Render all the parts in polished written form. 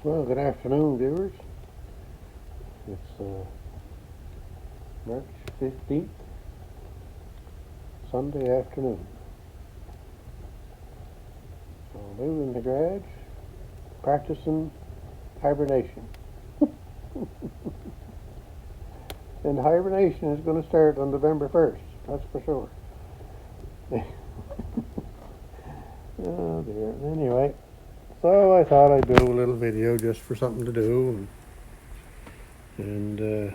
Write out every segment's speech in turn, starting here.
Well, good afternoon, viewers. It's March 15th, Sunday afternoon. So new in the garage, practicing hibernation. And hibernation is going to start on November 1st, that's for sure. Oh dear. Anyway, so I thought I'd do a little video just for something to do, and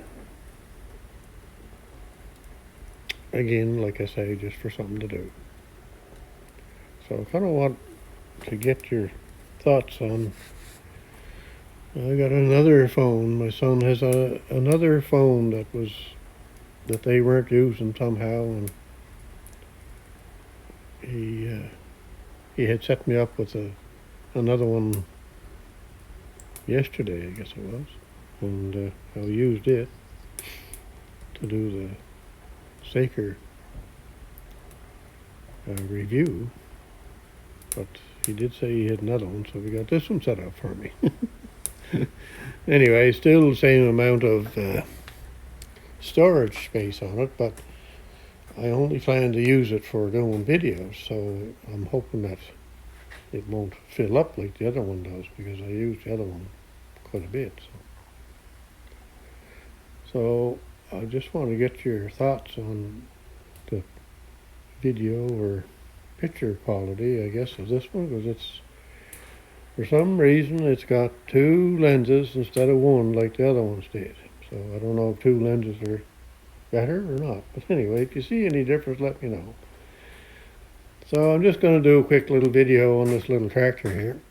again, like I say, just for something to do. So I kind of want to get your thoughts on. I got another phone. My son has another phone that they weren't using somehow, and he had set me up with another one yesterday, I guess it was, and I used it to do the Saker review, but he did say he had another one, so we got this one set up for me. Anyway, still the same amount of storage space on it, but I only plan to use it for doing videos, so I'm hoping that it won't fill up like the other one does, because I use the other one quite a bit. So I just want to get your thoughts on the video or picture quality, I guess, of this one, because it's, for some reason, it's got two lenses instead of one like the other ones did. So I don't know if two lenses are better or not. But anyway, if you see any difference, let me know. So I'm just going to do a quick little video on this little tractor here.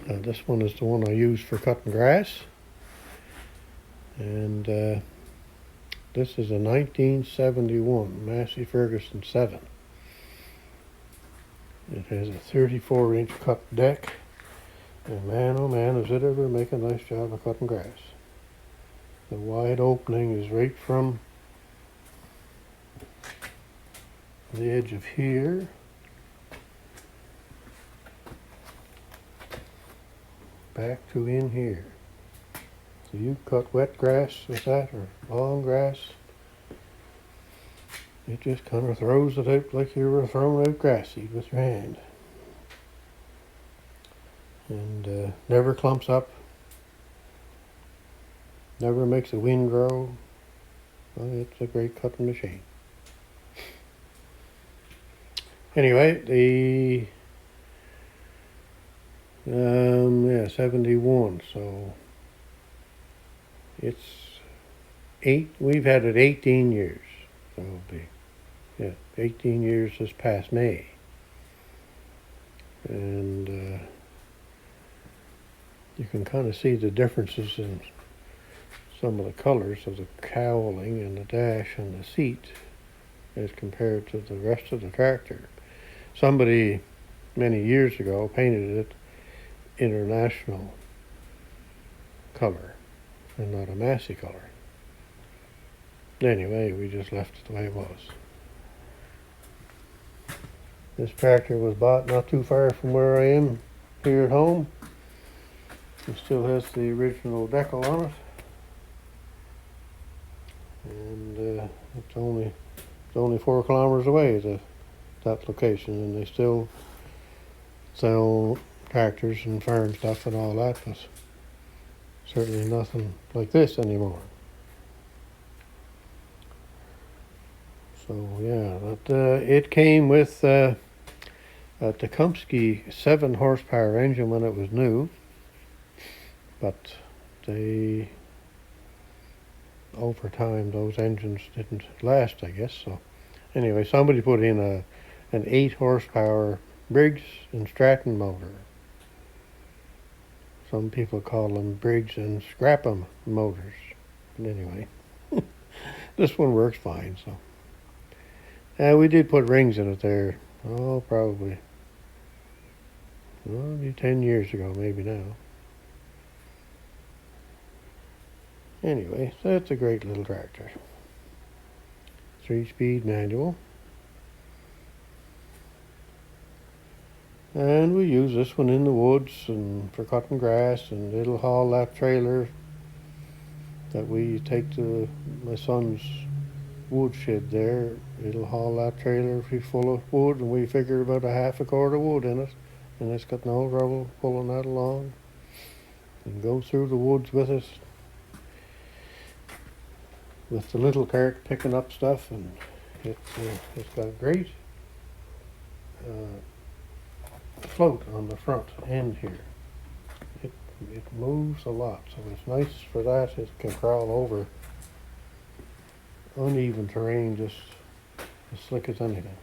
This one is the one I use for cutting grass. And this is a 1971 Massey Ferguson 7. It has a 34-inch cut deck. And man, oh man, does it ever make a nice job of cutting grass. The wide opening is right from the edge of here back to in here. So you cut wet grass with that, or long grass. It just kind of throws it out like you were throwing out grass seed with your hand. And never clumps up. Never makes the wind grow. Well, it's a great cutting machine. Anyway, the 71. So it's we've had it 18 years. So it'll be 18 years this past May. And you can kind of see the differences in some of the colors of the cowling and the dash and the seat as compared to the rest of the tractor. Somebody many years ago painted it international color and not a Massey color. Anyway, we just left it the way it was. This tractor was bought not too far from where I am here at home. It still has the original decal on it. And it's only 4 kilometers away to that location, and they still sell tractors and farm stuff and all that, but certainly nothing like this anymore. So yeah, but it came with a Tecumseh 7 horsepower engine when it was new, but over time those engines didn't last, I guess. So anyway, somebody put in an 8 horsepower Briggs and Stratton motor. Some people call them Briggs and Scrap-'em motors. But anyway, this one works fine. So we did put rings in it there. Oh, probably 10 years ago, maybe now. Anyway, so it's a great little tractor. 3-speed manual. And we use this one in the woods and for cutting grass, and it'll haul that trailer that we take to my son's wood shed there. It'll haul that trailer full of wood, and we figure about a half a cord of wood in it, and it's got no trouble pulling that along. And go through the woods with it, with the little cart picking up stuff, and it's got great float on the front end here. It moves a lot, so it's nice for that. It can crawl over uneven terrain just as slick as anything.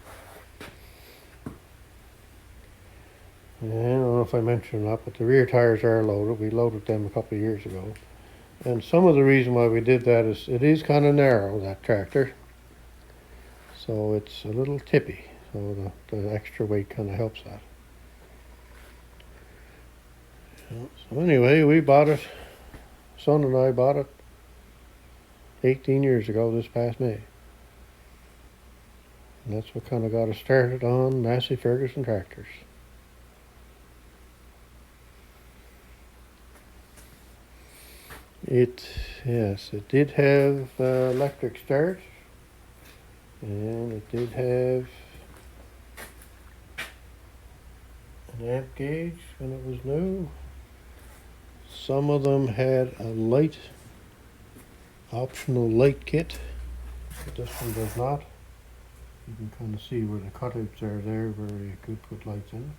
And I don't know if I mentioned that, but the rear tires are loaded. We loaded them a couple of years ago. And some of the reason why we did that is it is kind of narrow, that tractor. So it's a little tippy. So the extra weight kind of helps that. So anyway, we bought it. Son and I bought it 18 years ago this past May. And that's what kind of got us started on Massey Ferguson tractors. Yes, it did have electric start, and it did have an amp gauge when it was new. Some of them had a optional light kit, but this one does not. You can kind of see where the cutouts are there where you could put lights in.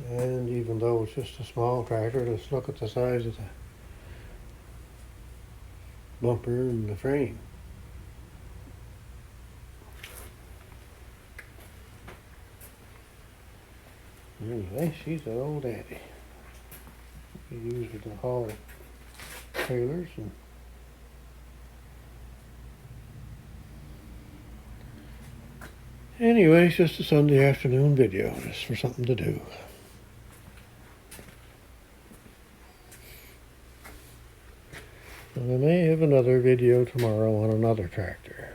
And even though it's just a small tractor, let's look at the size of the bumper and the frame. Anyway, she's an old daddy. We use it to haul trailers and anyway, it's just a Sunday afternoon video, just for something to do. And I may have another video tomorrow on another tractor.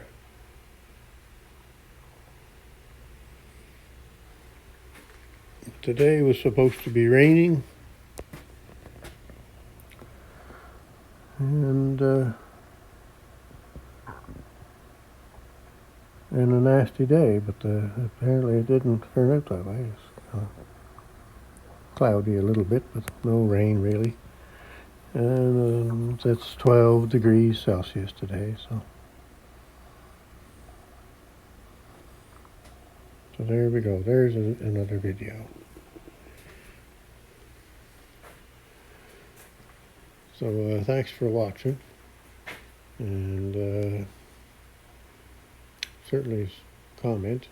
Today was supposed to be raining, and a nasty day, but apparently it didn't turn out that way. It's cloudy a little bit, but no rain really. And it's 12 degrees Celsius today, so there we go. There's another video. So thanks for watching, and certainly comment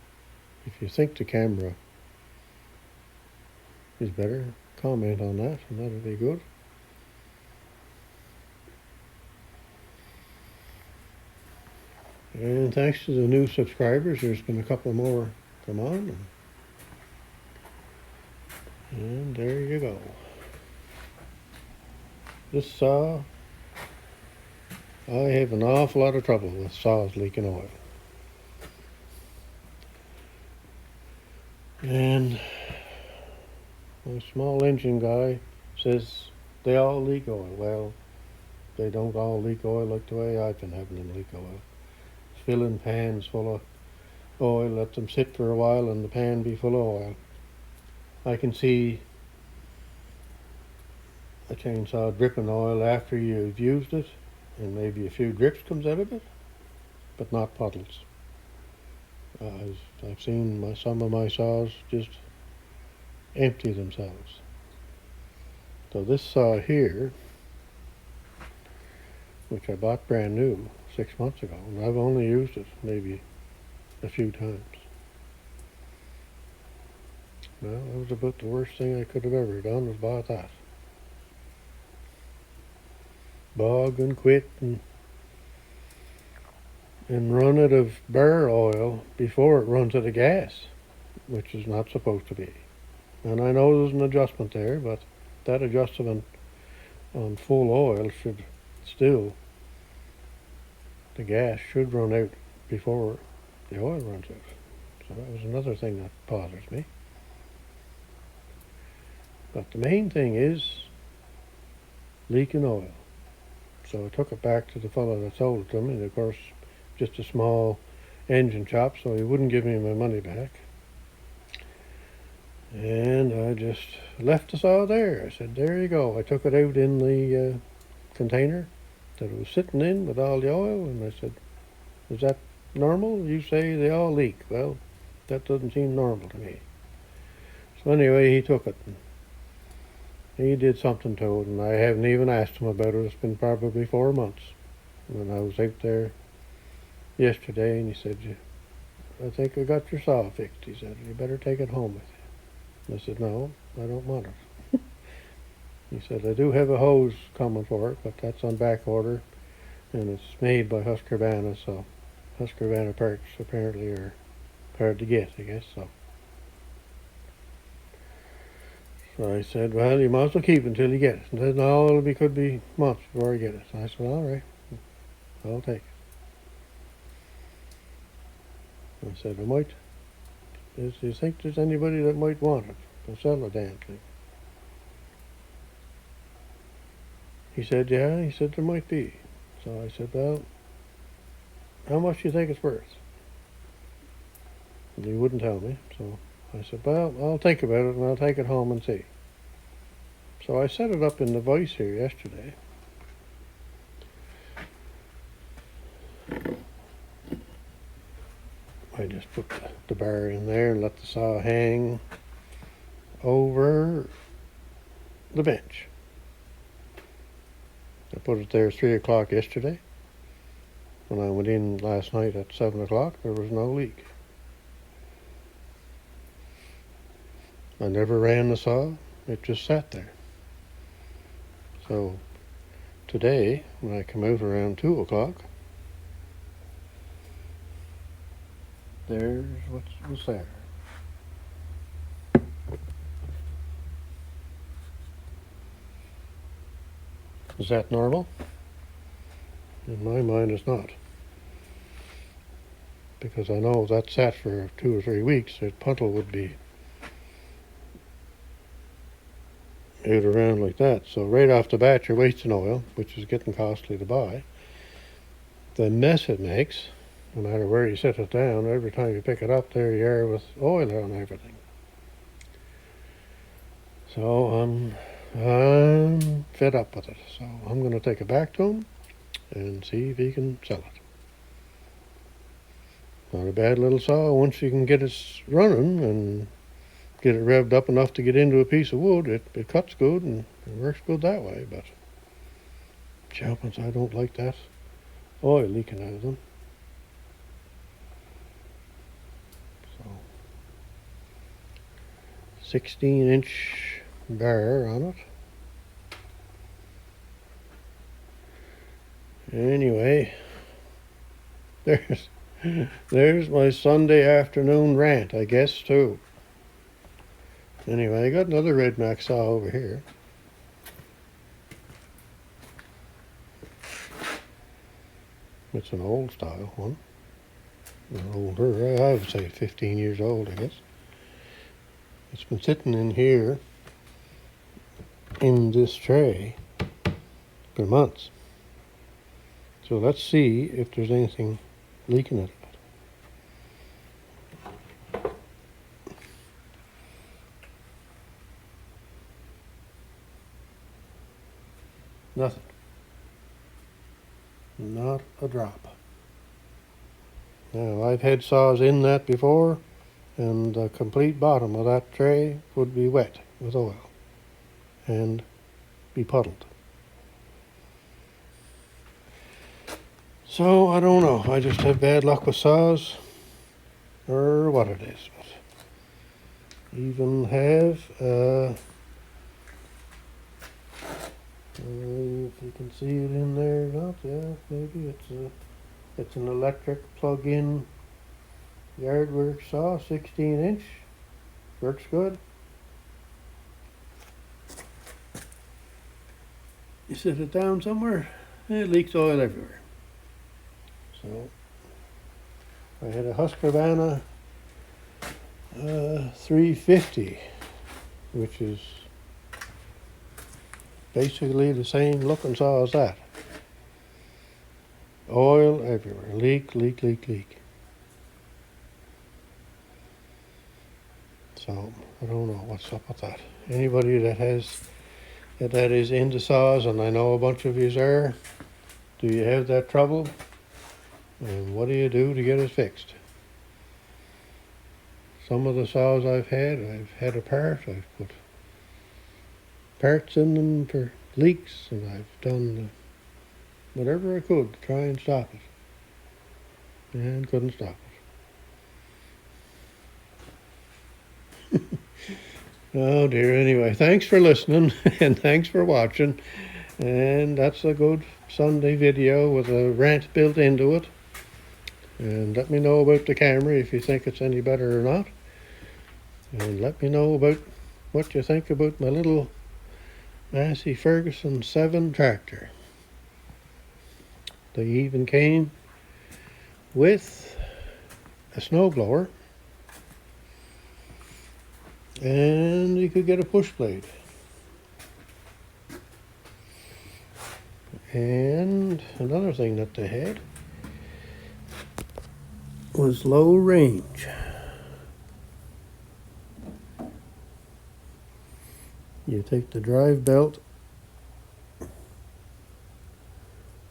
if you think the camera is better. Comment on that, and that'll be good. And thanks to the new subscribers, there's been a couple more come on, and there you go. This saw, I have an awful lot of trouble with saws leaking oil. And my small engine guy says they all leak oil. Well, they don't all leak oil like the way I've been having them leak oil. Filling pans full of oil, let them sit for a while and the pan be full of oil. I can see a chainsaw dripping oil after you've used it, and maybe a few drips comes out of it, but not puddles. I've seen some of my saws just empty themselves. So this saw here, which I bought brand new 6 months ago, and I've only used it maybe a few times. Well, that was about the worst thing I could have ever done, was bought that. Bog and quit and run out of burr oil before it runs out of gas, which is not supposed to be. And I know there's an adjustment there, but that adjustment on full oil should still, the gas should run out before the oil runs out. So that was another thing that bothers me. But the main thing is leaking oil. So I took it back to the fellow that sold it to me, and of course, just a small engine shop, so he wouldn't give me my money back. And I just left the saw there. I said, there you go. I took it out in the container that it was sitting in with all the oil, and I said, is that normal? You say they all leak. Well, that doesn't seem normal to me. So anyway, he took it. He did something to it, and I haven't even asked him about it. It's been probably 4 months. When I was out there yesterday, and he said, I think I got your saw fixed. He said, you better take it home with you. I said, no, I don't want it. He said, I do have a hose coming for it, but that's on back order, and it's made by Husqvarna, so Husqvarna parts apparently are hard to get, I guess, so. So I said, well, you might as well keep it until you get it. And he said, no, could be months before I get it. So I said, all right, I'll take it. I said, do you think there's anybody that might want it? I'll sell the damn thing. He said, yeah, he said there might be. So I said, well, how much do you think it's worth? And he wouldn't tell me, so I said, well, I'll think about it and I'll take it home and see. So I set it up in the vise here yesterday. I just put the bar in there and let the saw hang over the bench. I put it there 3 o'clock yesterday. When I went in last night at 7 o'clock, there was no leak. I never ran the saw, it just sat there. So today, when I come out around 2 o'clock, there's what was there. Is that normal? In my mind, it's not. Because I know if that sat for 2 or 3 weeks, that puddle would be out around like that. So right off the bat, you're wasting oil, which is getting costly to buy. The mess it makes, no matter where you set it down, every time you pick it up, there you are with oil on everything. So I'm fed up with it. So I'm going to take it back to him and see if he can sell it. Not a bad little saw. Once you can get it running and get it revved up enough to get into a piece of wood, it cuts good and it works good that way. But jumpins, I don't like that oil leaking out of them. So 16-inch bar on it. Anyway, there's my Sunday afternoon rant, I guess, too. Anyway, I got another Red Max saw over here. It's an old style one. Older, I would say 15 years old, I guess. It's been sitting in here in this tray for months. So let's see if there's anything leaking out of it. Nothing. Not a drop. Now, I've had saws in that before, and the complete bottom of that tray would be wet with oil and be puddled. So, I don't know. I just have bad luck with saws, or what it is. But even have, if you can see it in there or not, yeah, maybe it's an electric plug-in yardwork saw, 16-inch, works good. You set it down somewhere, it leaks oil everywhere. So I had a Husqvarna 350, which is basically the same looking saw as that. Oil everywhere, leak. So I don't know what's up with that. Anybody that is into saws, and I know a bunch of yous are, do you have that trouble? And what do you do to get it fixed? Some of the saws I've had apart. I've put parts in them for leaks, and I've done whatever I could to try and stop it, and couldn't stop it. Oh dear, anyway, thanks for listening, and thanks for watching, and that's a good Sunday video with a rant built into it. And let me know about the camera if you think it's any better or not. And let me know about what you think about my little Massey Ferguson 7 tractor. They even came with a snowblower, and you could get a push blade. And another thing that they had was low range. You take the drive belt, I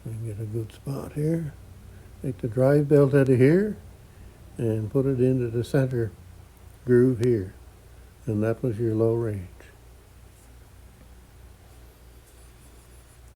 can get a good spot here, take the drive belt out of here and put it into the center groove here, and that was your low range.